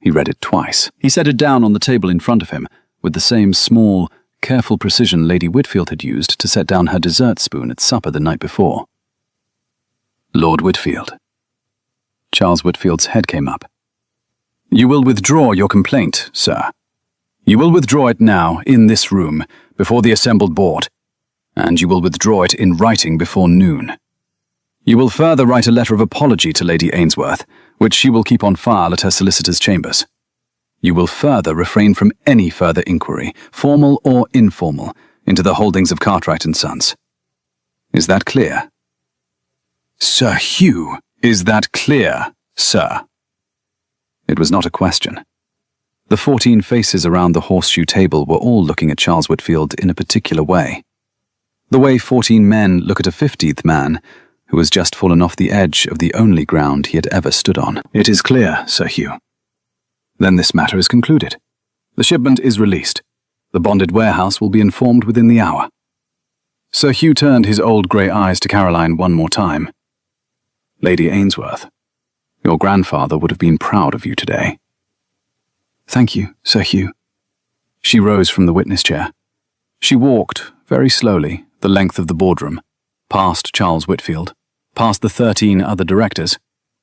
He read it twice. He set it down on the table in front of him, with the same small, careful precision Lady Whitfield had used to set down her dessert spoon at supper the night before. Lord Whitfield. Charles Whitfield's head came up. You will withdraw your complaint, sir. You will withdraw it now, in this room, before the assembled board, and you will withdraw it in writing before noon. You will further write a letter of apology to Lady Ainsworth, which she will keep on file at her solicitor's chambers. You will further refrain from any further inquiry, formal or informal, into the holdings of Cartwright & Sons. Is that clear? Sir Hugh, is that clear, sir? It was not a question. The 14 faces around the horseshoe table were all looking at Charles Whitfield in a particular way. The way 14 men look at a 15th man who has just fallen off the edge of the only ground he had ever stood on. It is clear, Sir Hugh. Then this matter is concluded. The shipment is released. The bonded warehouse will be informed within the hour. Sir Hugh turned his old grey eyes to Caroline one more time. Lady Ainsworth, your grandfather would have been proud of you today. Thank you, Sir Hugh. She rose from the witness chair. She walked, very slowly, the length of the boardroom, past Charles Whitfield, past the 13 other directors,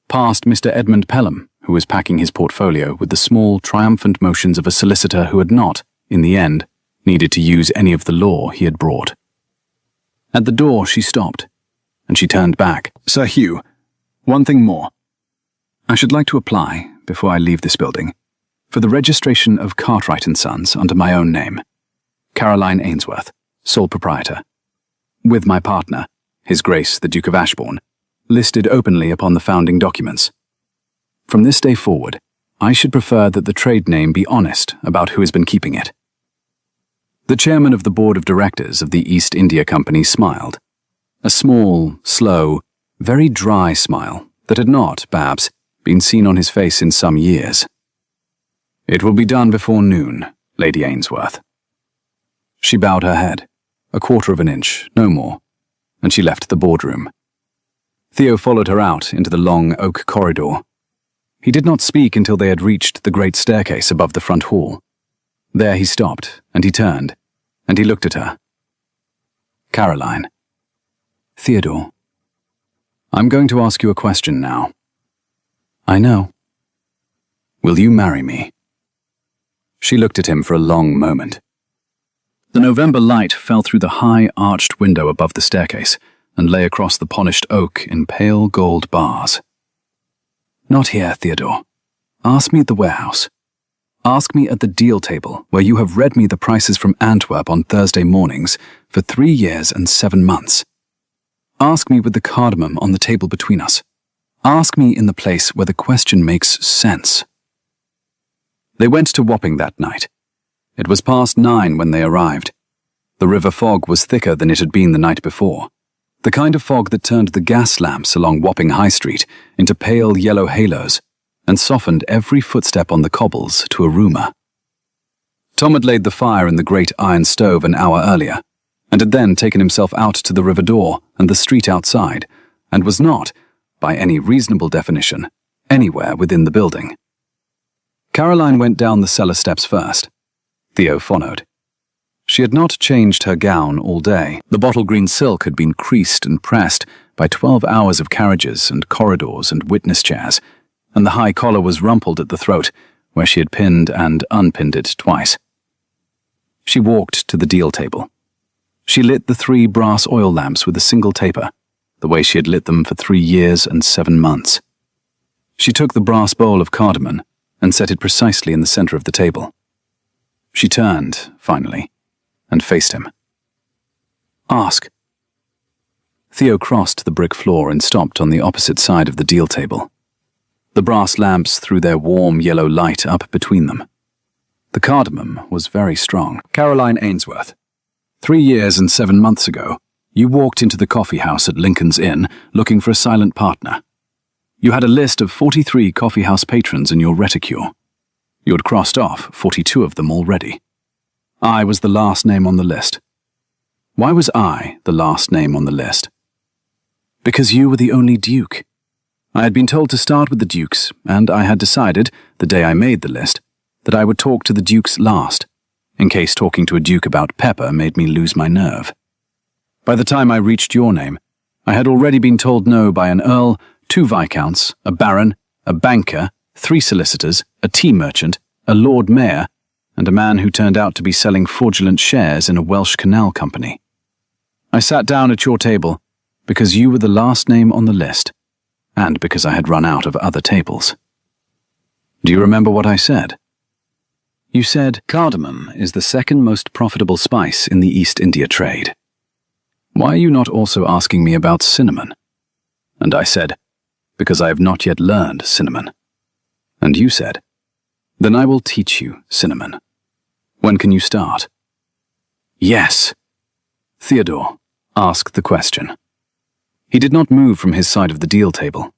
past Mr. Edmund Pelham, who was packing his portfolio with the small, triumphant motions of a solicitor who had not, in the end, needed to use any of the law he had brought. At the door she stopped, and she turned back. Sir Hugh, one thing more. I should like to apply, before I leave this building, for the registration of Cartwright & Sons under my own name, Caroline Ainsworth, sole proprietor, with my partner, His Grace the Duke of Ashbourne, listed openly upon the founding documents. From this day forward, I should prefer that the trade name be honest about who has been keeping it. The chairman of the board of directors of the East India Company smiled, a small, slow, very dry smile that had not, perhaps, been seen on his face in some years. It will be done before noon, Lady Ainsworth. She bowed her head, a quarter of an inch, no more, and she left the boardroom. Theo followed her out into the long oak corridor. He did not speak until they had reached the great staircase above the front hall. There he stopped, and he turned, and he looked at her. Caroline. Theodore. I'm going to ask you a question now. I know. Will you marry me? She looked at him for a long moment. The November light fell through the high, arched window above the staircase and lay across the polished oak in pale gold bars. Not here, Theodore. Ask me at the warehouse. Ask me at the deal table, where you have read me the prices from Antwerp on Thursday mornings for 3 years and 7 months. Ask me with the cardamom on the table between us. Ask me in the place where the question makes sense. They went to Wapping that night. It was past 9 when they arrived. The river fog was thicker than it had been the night before, the kind of fog that turned the gas lamps along Wapping High Street into pale yellow halos and softened every footstep on the cobbles to a rumour. Tom had laid the fire in the great iron stove an hour earlier, and had then taken himself out to the river door and the street outside, and was not, by any reasonable definition, anywhere within the building. Caroline went down the cellar steps first. Theo followed. She had not changed her gown all day. The bottle green silk had been creased and pressed by 12 hours of carriages and corridors and witness chairs, and the high collar was rumpled at the throat, where she had pinned and unpinned it twice. She walked to the deal table. She lit the 3 brass oil lamps with a single taper, the way she had lit them for 3 years and 7 months. She took the brass bowl of cardamom and set it precisely in the center of the table. She turned, finally, and faced him. "Ask." Theo crossed the brick floor and stopped on the opposite side of the deal table. The brass lamps threw their warm yellow light up between them. The cardamom was very strong. "Caroline Ainsworth, 3 years and 7 months ago, you walked into the coffee house at Lincoln's Inn looking for a silent partner. You had a list of 43 coffee house patrons in your reticule. You had crossed off 42 of them already. I was the last name on the list. Why was I the last name on the list? Because you were the only Duke. I had been told to start with the Dukes, and I had decided, the day I made the list, that I would talk to the Dukes last, in case talking to a Duke about Pepper made me lose my nerve. By the time I reached your name, I had already been told no by an Earl, 2 Viscounts, a Baron, a banker, 3 solicitors, a tea merchant, a Lord Mayor, and a man who turned out to be selling fraudulent shares in a Welsh canal company. I sat down at your table because you were the last name on the list, and because I had run out of other tables. Do you remember what I said? You said, cardamom is the second most profitable spice in the East India trade. Why are you not also asking me about cinnamon? And I said, because I have not yet learned cinnamon. And you said, then I will teach you cinnamon. When can you start? Yes. Theodore, ask the question. He did not move from his side of the deal table.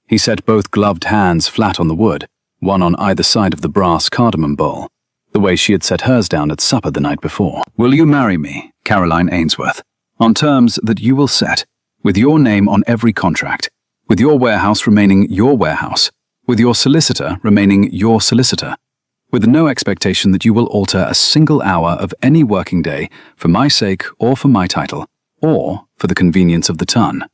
He set both gloved hands flat on the wood, one on either side of the brass cardamom bowl, the way she had set hers down at supper the night before. Will you marry me, Caroline Ainsworth, on terms that you will set, with your name on every contract, with your warehouse remaining your warehouse, with your solicitor remaining your solicitor, with no expectation that you will alter a single hour of any working day for my sake or for my title, or for the convenience of the ton,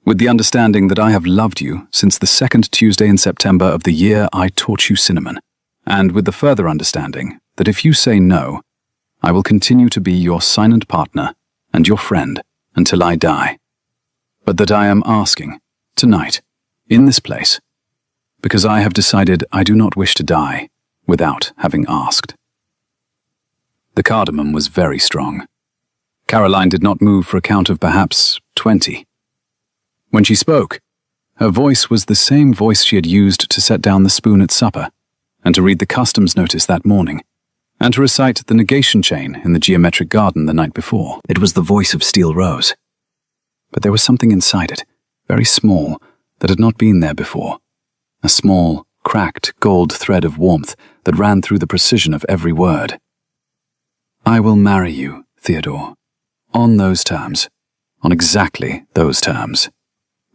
with the understanding that I have loved you since the 2nd Tuesday in September of the year I taught you cinnamon, and with the further understanding that if you say no, I will continue to be your silent partner and your friend until I die, but that I am asking, tonight, in this place, because I have decided I do not wish to die without having asked. The cardamom was very strong. Caroline did not move for a count of perhaps 20. When she spoke, her voice was the same voice she had used to set down the spoon at supper, and to read the customs notice that morning, and to recite the negation chain in the geometric garden the night before. It was the voice of Steel Rose. But there was something inside it, very small, that had not been there before. A small, cracked gold thread of warmth that ran through the precision of every word. I will marry you, Theodore, on those terms, on exactly those terms,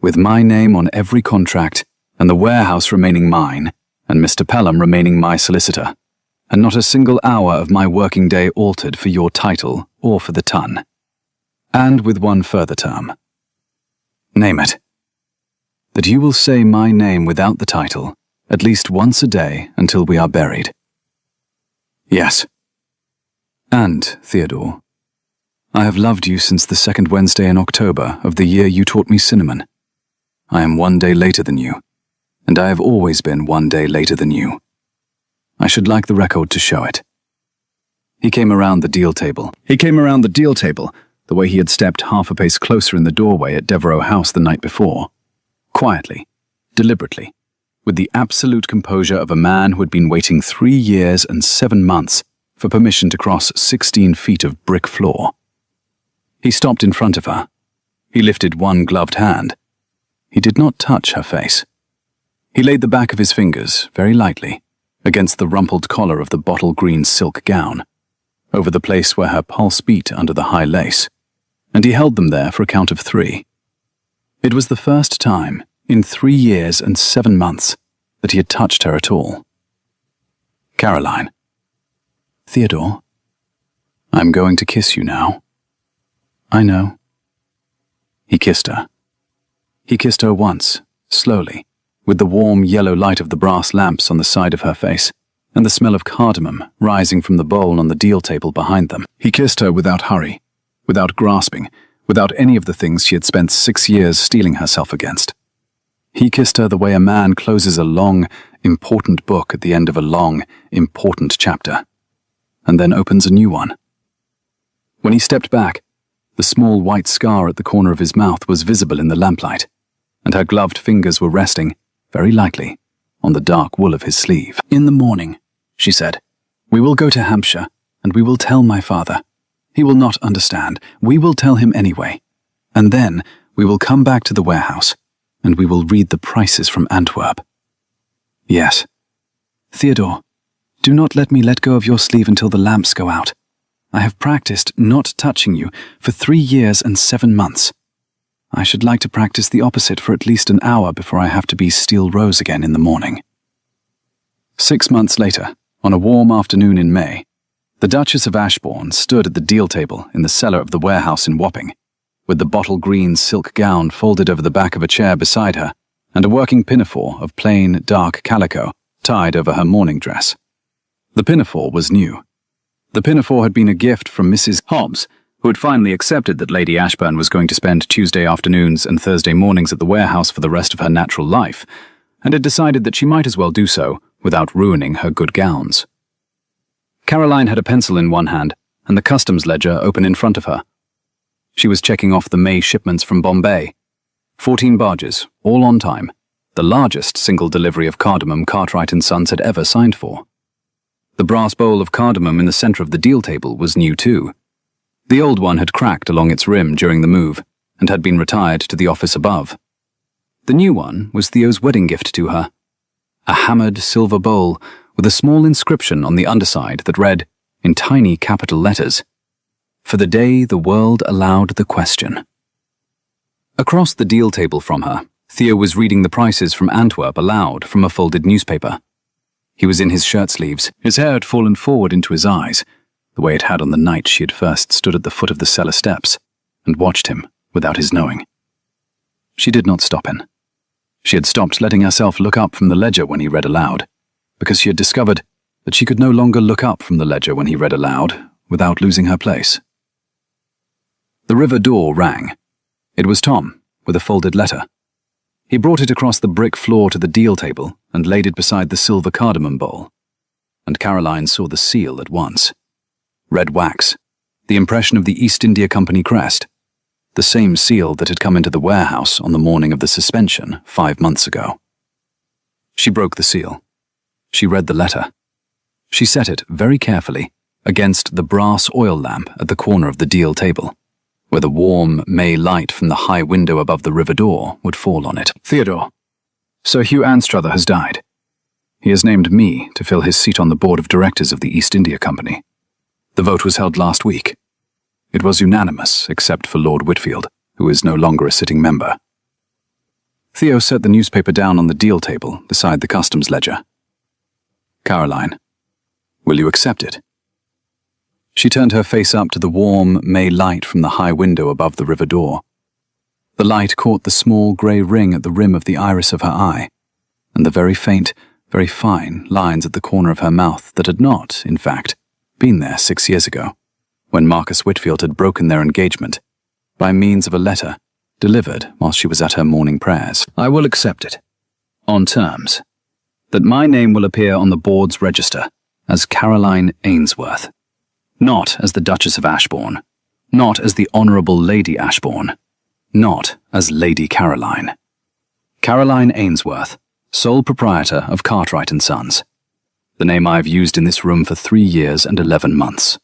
with my name on every contract, and the warehouse remaining mine, and Mr. Pelham remaining my solicitor, and not a single hour of my working day altered for your title or for the ton. And with one further term. Name it. That you will say my name without the title at least once a day until we are buried. Yes. And, Theodore, I have loved you since the 2nd Wednesday in October of the year you taught me cinnamon. I am 1 day later than you, and I have always been 1 day later than you. I should like the record to show it. He came around the deal table. The way he had stepped half a pace closer in the doorway at Devereux House the night before. Quietly, deliberately, with the absolute composure of a man who had been waiting 3 years and 7 months for permission to cross 16 feet of brick floor. He stopped in front of her. He lifted one gloved hand. He did not touch her face. He laid the back of his fingers, very lightly, against the rumpled collar of the bottle green silk gown, over the place where her pulse beat under the high lace, and he held them there for a count of 3. It was the first time, in 3 years and 7 months, that he had touched her at all. Caroline. Theodore, I'm going to kiss you now. I know. He kissed her. He kissed her once, slowly, with the warm yellow light of the brass lamps on the side of her face, and the smell of cardamom rising from the bowl on the deal table behind them. He kissed her without hurry, without grasping, without any of the things she had spent 6 years steeling herself against. He kissed her the way a man closes a long, important book at the end of a long, important chapter, and then opens a new one. When he stepped back, the small white scar at the corner of his mouth was visible in the lamplight, and her gloved fingers were resting, very lightly, on the dark wool of his sleeve. In the morning, she said, we will go to Hampshire, and we will tell my father. He will not understand. We will tell him anyway. And then we will come back to the warehouse, and we will read the prices from Antwerp. Yes. Theodore, do not let me let go of your sleeve until the lamps go out. I have practiced not touching you for 3 years and 7 months. I should like to practice the opposite for at least an hour before I have to be Steel Rose again in the morning. 6 months later, on a warm afternoon in May, the Duchess of Ashbourne stood at the deal table in the cellar of the warehouse in Wapping, with the bottle-green silk gown folded over the back of a chair beside her, and a working pinafore of plain, dark calico tied over her morning dress. The pinafore was new. The pinafore had been a gift from Mrs. Hobbs, who had finally accepted that Lady Ashburn was going to spend Tuesday afternoons and Thursday mornings at the warehouse for the rest of her natural life, and had decided that she might as well do so without ruining her good gowns. Caroline had a pencil in one hand and the customs ledger open in front of her. She was checking off the May shipments from Bombay. 14 barges, all on time, the largest single delivery of cardamom Cartwright & Sons had ever signed for. The brass bowl of cardamom in the center of the deal table was new too. The old one had cracked along its rim during the move and had been retired to the office above. The new one was Theo's wedding gift to her, a hammered silver bowl with a small inscription on the underside that read, in tiny capital letters, "For the day the world allowed the question." Across the deal table from her, Theo was reading the prices from Antwerp aloud from a folded newspaper. He was in his shirt sleeves, his hair had fallen forward into his eyes, the way it had on the night she had first stood at the foot of the cellar steps and watched him without his knowing. She did not stop him. She had stopped letting herself look up from the ledger when he read aloud, because she had discovered that she could no longer look up from the ledger when he read aloud without losing her place. The river door rang. It was Tom, with a folded letter. He brought it across the brick floor to the deal table and laid it beside the silver cardamom bowl. And Caroline saw the seal at once. Red wax, the impression of the East India Company crest, the same seal that had come into the warehouse on the morning of the suspension 5 months ago. She broke the seal. She read the letter. She set it very carefully against the brass oil lamp at the corner of the deal table, where the warm May light from the high window above the river door would fall on it. Theodore, Sir Hugh Anstruther has died. He has named me to fill his seat on the board of directors of the East India Company. The vote was held last week. It was unanimous, except for Lord Whitfield, who is no longer a sitting member. Theo set the newspaper down on the deal table beside the customs ledger. Caroline, will you accept it? She turned her face up to the warm May light from the high window above the river door. The light caught the small grey ring at the rim of the iris of her eye, and the very faint, very fine lines at the corner of her mouth that had not, in fact, been there 6 years ago, when Marcus Whitfield had broken their engagement, by means of a letter delivered while she was at her morning prayers. I will accept it, on terms that my name will appear on the board's register as Caroline Ainsworth, not as the Duchess of Ashbourne, not as the Honourable Lady Ashbourne, not as Lady Caroline. Caroline Ainsworth, sole proprietor of Cartwright & Sons, the name I have used in this room for 3 years and 11 months.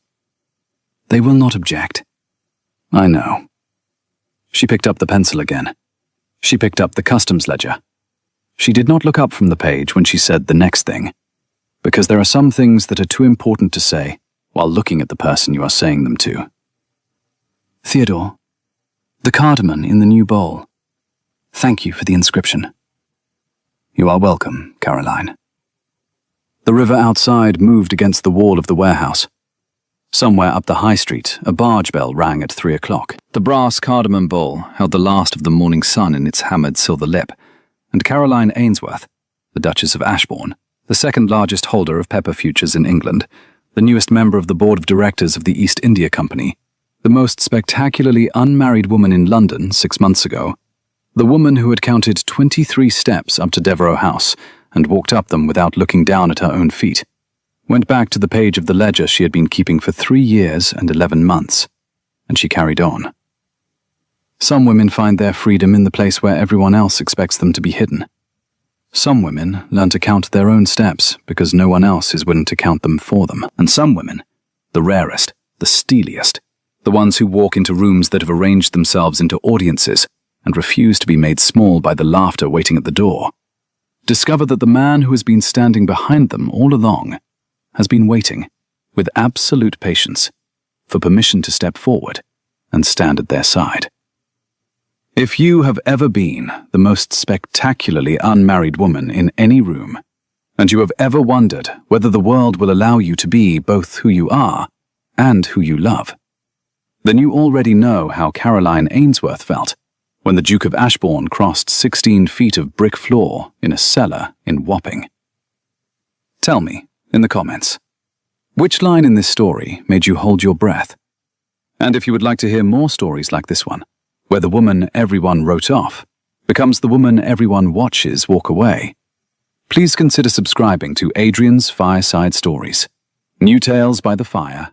They will not object. I know. She picked up the pencil again. She picked up the customs ledger. She did not look up from the page when she said the next thing, because there are some things that are too important to say while looking at the person you are saying them to. Theodore, the cardamom in the new bowl. Thank you for the inscription. You are welcome, Caroline. The river outside moved against the wall of the warehouse. Somewhere up the high street, a barge bell rang at 3 o'clock. The brass cardamom bowl held the last of the morning sun in its hammered silver lip, and Caroline Ainsworth, the Duchess of Ashbourne, the second largest holder of pepper futures in England, the newest member of the board of directors of the East India Company, the most spectacularly unmarried woman in London 6 months ago, the woman who had counted 23 steps up to Devereux House and walked up them without looking down at her own feet, went back to the page of the ledger she had been keeping for 3 years and 11 months, and she carried on. Some women find their freedom in the place where everyone else expects them to be hidden. Some women learn to count their own steps because no one else is willing to count them for them. And some women, the rarest, the steeliest, the ones who walk into rooms that have arranged themselves into audiences and refuse to be made small by the laughter waiting at the door, discover that the man who has been standing behind them all along has been waiting, with absolute patience, for permission to step forward and stand at their side. If you have ever been the most spectacularly unmarried woman in any room, and you have ever wondered whether the world will allow you to be both who you are and who you love, then you already know how Caroline Ainsworth felt when the Duke of Ashbourne crossed 16 feet of brick floor in a cellar in Wapping. Tell me, in the comments, which line in this story made you hold your breath? And if you would like to hear more stories like this one, where the woman everyone wrote off becomes the woman everyone watches walk away, please consider subscribing to Adrian's Fireside Stories, New Tales by the Fire